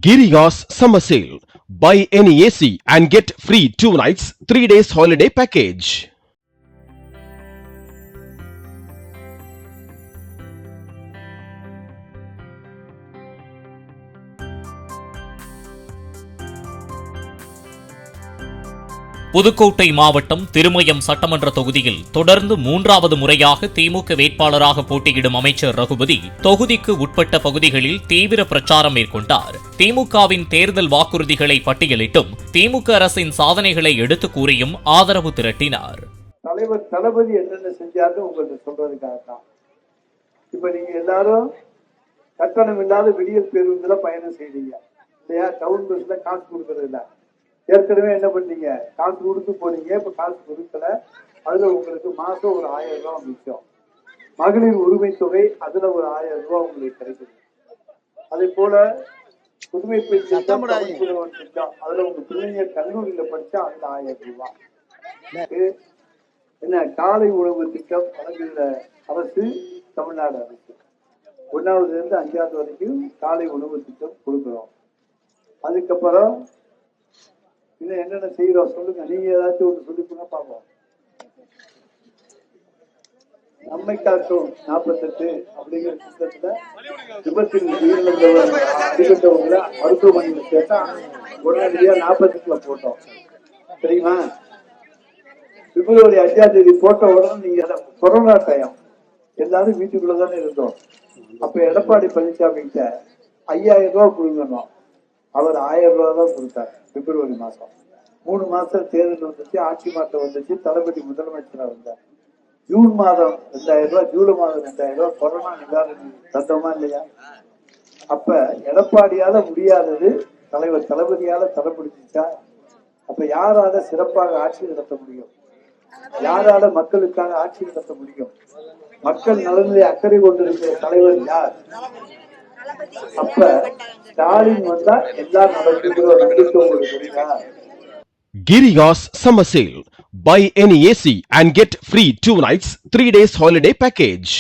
Giriga's summer sale. Buy any AC and get free 2 nights, 3 days holiday package. Pudukkottai மாவட்டம் திருமயம் சட்டமன்ற தொகுதியில் தொடர்ந்து 3வது முறையாக திமுக வேட்பாளராக போட்டியிடும் அமைச்சர் ரகுபதி தொகுதிக்கு உட்பட்ட பகுதிகளில் தீவிர பிரச்சாரம் மேற்கொண்டார். திமுகவின் தேர்தல் வாக்குறுதிகளை பட்டியலிட்டும் திமுக அரசின் சாதனைகளை எடுத்துக் கூறியும் ஆதரவு திரட்டினார். தலைவர் தளபதி என்னென்ன செஞ்சாருன்னு உங்களுக்கு சொல்றதுக்காக தான். இப்ப நீங்க எல்லாரும் கட்டணம் இல்லாத விடியல் பேருந்துல பயணம் செய்றீங்க இல்லையா? டவுன் பஸ்ல காசு கொடுக்கறது இல்ல. ஏற்கனவே என்ன பண்ணீங்க? காசு கொடுத்து போனீங்க, இப்ப காசு கொடுக்கல. அதுல உங்களுக்கு மாசம் ஒரு 1000 ரூபாய் மிச்சம். மகளிர் உரிமை தொகை அதுல ஒரு 1000 ரூபாய் உங்களுக்கு கிடைக்குது. அதே போல புதுமை பெண் திட்டம், அதுல உங்க பிள்ளைங்க கல்லூரியில படிச்சா அதுல 1000 ரூபாய். என்ன காலை உணவு திட்டம் வழங்குகிற அரசு தமிழ்நாடு அரசு. 1வது இருந்து 5வது வரைக்கும் காலை உணவு திட்டம் கொடுக்கிறோம். அதுக்கப்புறம் இன்னும் என்னென்ன செய்யறோம் சொல்லுங்க. நீங்க ஏதாச்சும் ஒன்று சொல்லி போனா பார்ப்போம். நம்மை காட்டும் 48 அப்படிங்கிற திட்டத்துல விபத்தில் அடிபட்டவங்களை மருத்துவமனையில சேர்த்தா உடனடியா 48ல போட்டோம். சரிங்களா? பிப்ரவரி 5ஆம் தேதி போட்ட உடனே நீங்க கொரோனா டைம் எல்லாரும் வீட்டுக்குள்ளதானே இருந்தோம். அப்ப எடப்பாடி பழனிசாமி கிட்ட 5000 ரூபாய் கொடுங்கணும். அவர் 1000 ரூபாய் தான் கொடுத்தார். பிப்ரவரி மாசம் 3 மாசம் தேர்தல் வந்துச்சு, ஆட்சி மாற்றம் வந்துச்சு, தளபதி முதலமைச்சரா வந்தார். ஜூன் மாதம் 2000 ரூபாய், ஜூலை மாதம் 2000 ரூபாய் கொரோனா நிவாரண தந்தோமா இல்லையா? அப்ப எடப்பாடியால முடியாதது தலைவர் தளபதியால தரப்படுச்சா? அப்ப யாரால சிறப்பாக ஆட்சி நடத்த முடியும்? யாரால மக்களுக்காக ஆட்சி நடத்த முடியும்? மக்கள் நலனிலே அக்கறை கொண்டிருக்கிற தலைவர் யார்? அப்ப ஸ்டாலின் வந்தா எல்லாம் நடக்குங்கிற நம்பிக்கை உங்களுக்கு இருக்கா? Giriga's summer sale. Buy any AC and get free 2 nights, 3 days holiday package.